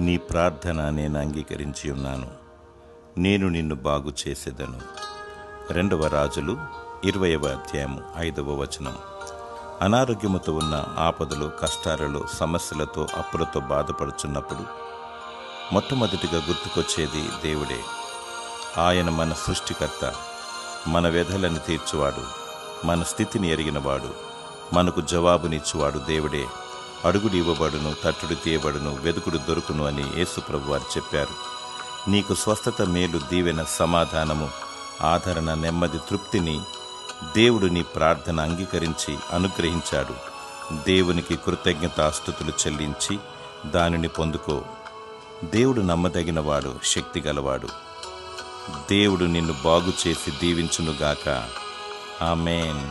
నీ ప్రార్థన నేను అంగీకరించి ఉన్నాను. నేను నిన్ను బాగు చేసేదను. 2 రాజులు 20వ అధ్యాయము 5వ వచనం. అనారోగ్యముతో ఉన్న ఆపదలు, కష్టాలలో, సమస్యలతో, అప్పులతో బాధపడుచున్నప్పుడు మొట్టమొదటిగా గుర్తుకొచ్చేది దేవుడే. ఆయన మన సృష్టికర్త, మన వ్యధలను తీర్చువాడు, మన స్థితిని ఎరిగినవాడు, మనకు జవాబునిచ్చువాడు దేవుడే. అడుగుడు ఇవ్వబడును, తట్టుడు తీయబడును, వెదుకుడు దొరుకును అని యేసు ప్రభువారు చెప్పారు. నీకు స్వస్థత, మేలు, దీవెన, సమాధానము, ఆదరణ, నెమ్మది, తృప్తిని దేవుడు నీ ప్రార్థన అంగీకరించి అనుగ్రహించాడు. దేవునికి కృతజ్ఞతాస్తుతులు చెల్లించి దానిని పొందుకో. దేవుడు నమ్మదగినవాడు, శక్తిగలవాడు. దేవుడు నిన్ను బాగు చేసి దీవించునుగాక. ఆమేన్.